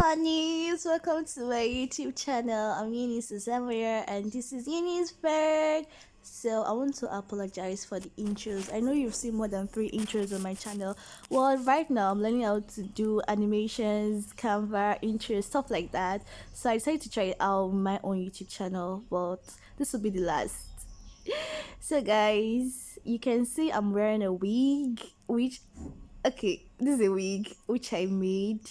Honeys, welcome to my YouTube channel. I'm Eunice Zamir and this is Eunice Berg. So I want to apologize for the intros. I know you've seen more than 3 intros on my channel. Well, right now I'm learning how to do animations, Canva, intros, stuff like that. So I decided to try it out on my own YouTube channel, but this will be the last. So guys, you can see I'm wearing a wig, which okay, this is a wig which I made,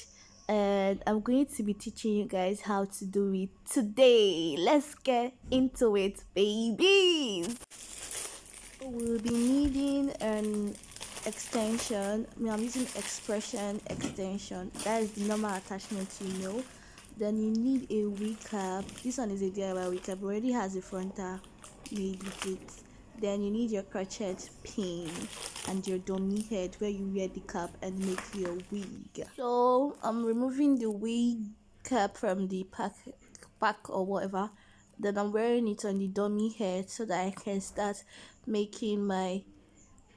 and I'm going to be teaching you guys how to do it today. Let's get into it, babies. We'll be needing an extension. I'm using Xpression extension. That is the normal attachment, you know. Then you need a wig cap. This one is a DIY wig cap. It already has a frontal made with it. Then you need your crochet pin and your dummy head where you wear the cap and make your wig. So I'm removing the wig cap from the pack or whatever. Then I'm wearing it on the dummy head so that I can start making my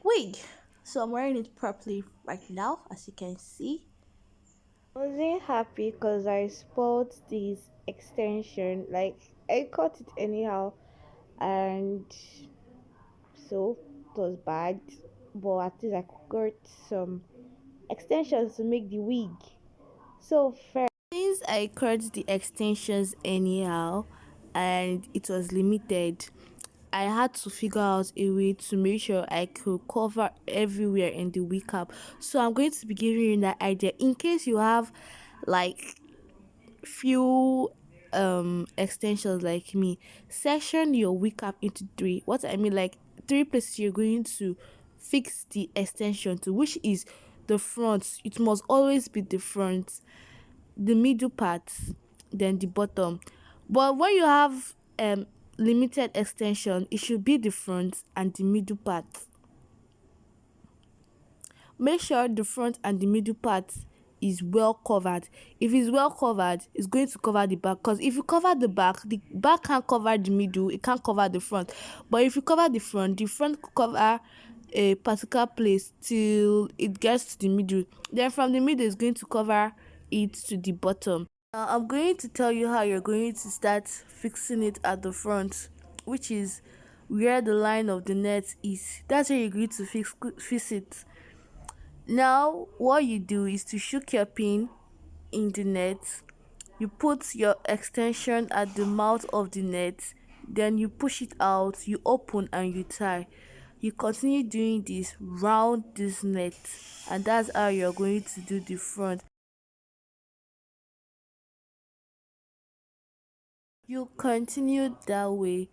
wig. So I'm wearing it properly right now, as you can see. I wasn't happy because I spoiled this extension. Like, I cut it anyhow, and so it was bad. But at least I got some extensions to make the wig. So fair. Since I cut the extensions anyhow and it was limited, I had to figure out a way to make sure I could cover everywhere in the wig cap. So I'm going to be giving you that idea in case you have like few extensions like me. Section your wig cap into three. What I mean, like 3 places you're going to fix the extension to, which is the front. It must always be the front, the middle part, then the bottom. But when you have limited extension, it should be the front and the middle part. Make sure the front and the middle part is well covered. If it's well covered, it's going to cover the back, because if you cover the back can't cover the middle, it can't cover the front. But if you cover the front could cover a particular place till it gets to the middle. Then from the middle, it's going to cover it to the bottom. Now I'm going to tell you how you're going to start fixing it at the front, which is where the line of the net is. That's where you're going to fix it. Now what you do is to shook your pin in the net. You put your extension at the mouth of the net, then you push it out, you open and you tie. You continue doing this round this net, and that's how you're going to do the front. You continue that way.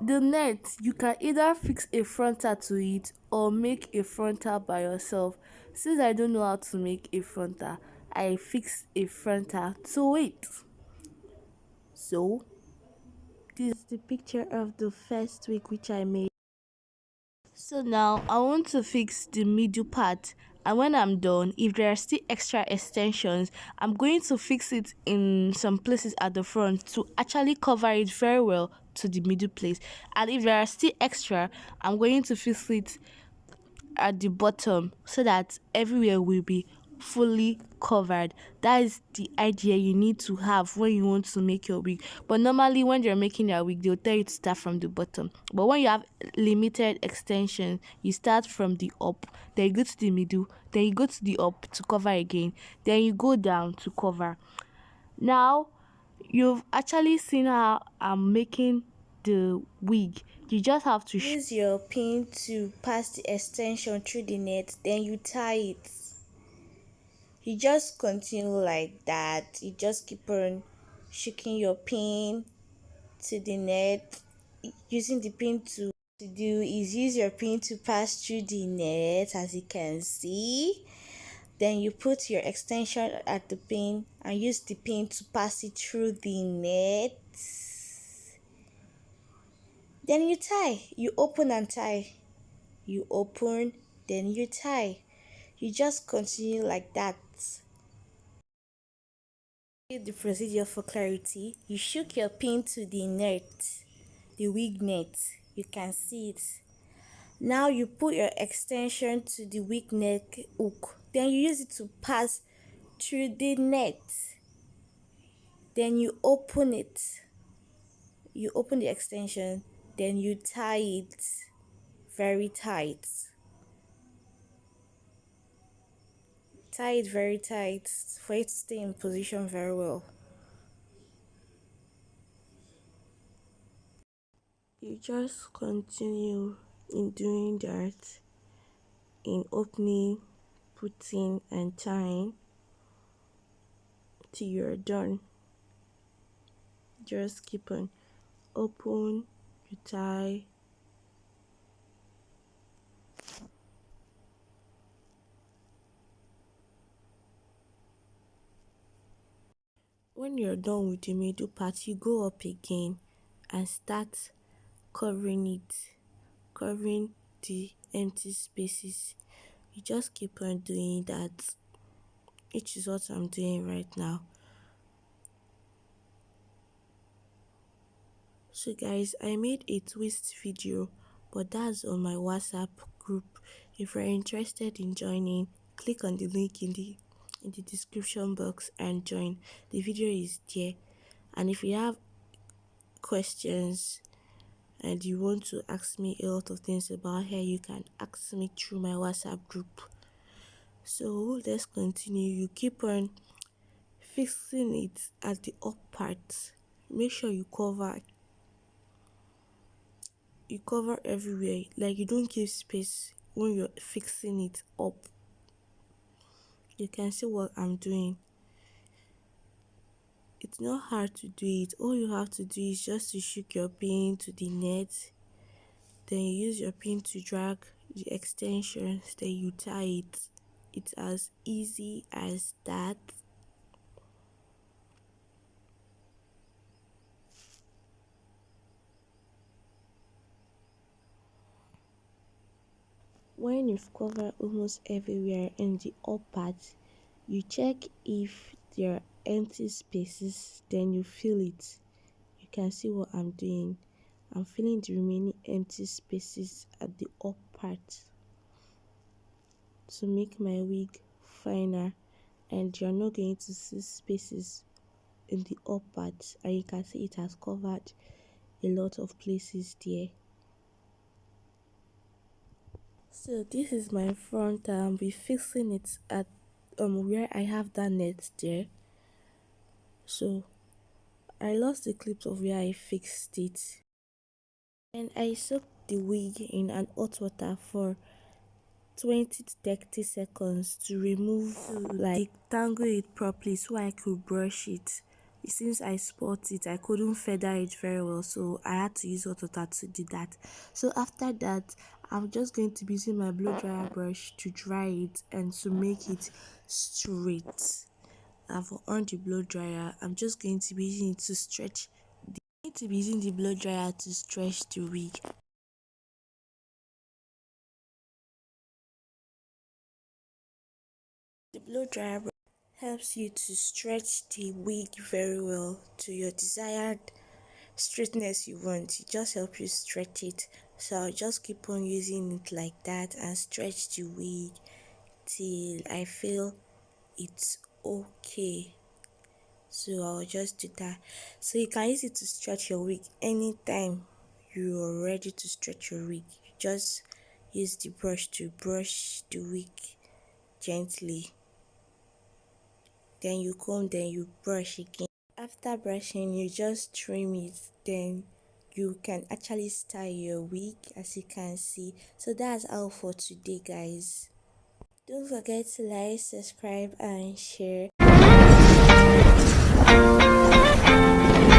The net, you can either fix a frontal to it or make a frontal by yourself. Since I don't know how to make a frontal, I fix a frontal to it. So this is the picture of the first wig which I made. So now I want to fix the middle part, and when I'm done, if there are still extra extensions, I'm going to fix it in some places at the front to actually cover it very well to the middle place. And if there are still extra, I'm going to fix it at the bottom so that everywhere will be fully covered. That is the idea you need to have when you want to make your wig. But normally when you're making your wig, they'll tell you to start from the bottom. But when you have limited extension, you start from the up, then you go to the middle, then you go to the up to cover again, then you go down to cover. Now you've actually seen how I'm making the wig. You just have to use your pin to pass the extension through the net, then you tie it. You just continue like that. You just keep on shaking your pin to the net. Using the pin to do is use your pin to pass through the net, as you can see. Then you put your extension at the pin and use the pin to pass it through the net. Then you tie. You open and tie. You open, then you tie. You just continue like that. The procedure for clarity: you shook your pin to the net, the wig net. You can see it. Now you put your extension to the wig neck hook. Then you use it to pass through the net. Then you open it, you open the extension, then you tie it very tight. Tie it very tight for it to stay in position very well. You just continue in doing that, in opening, putting, and tying till you're done. Just keep on open, you tie. When you're done with the middle part, you go up again and start covering it, covering the empty spaces. You just keep on doing that, which is what I'm doing right now. So guys, I made a twist video, but that's on my WhatsApp group. If you're interested in joining, click on the link in the description box and join. The video is there. And if you have questions and you want to ask me a lot of things about hair, you can ask me through my WhatsApp group. So let's continue. You keep on fixing it at the up part. Make sure you cover everywhere, like you don't give space when you're fixing it up. You can see what I'm doing. It's not hard to do it. All you have to do is just to shook your pin to the net, then you use your pin to drag the extensions, then you tie it. It's as easy as that. When you've covered almost everywhere in the up part, you check if there are empty spaces, then you fill it. You can see what I'm doing. I'm filling the remaining empty spaces at the up part to make my wig finer, and you're not going to see spaces in the up part, and you can see it has covered a lot of places there. So this is my front. I'll be fixing it at where I have that net there. So I lost the clips of where I fixed it, and I soaked the wig in an hot water for 20 to 30 seconds to remove, like, detangle it properly so I could brush it. Since I spot it, I couldn't feather it very well, so I had to use hot water to do that. So after that, I'm just going to be using my blow dryer brush to dry it and to make it straight. I've on the blow dryer. I'm just going to be using it to stretch. I'm going to be using the blow dryer to stretch the wig. The blow dryer helps you to stretch the wig very well to your desired straightness you want. It just helps you stretch it. So I'll just keep on using it like that and stretch the wig till I feel it's okay. So I'll just do that. So you can use it to stretch your wig anytime you're ready to stretch your wig. You just use the brush to brush the wig gently, then you comb, then you brush again. After brushing, you just trim it, then you can actually style your wig, as you can see. So that's all for today, guys. Don't forget to like, subscribe, and share.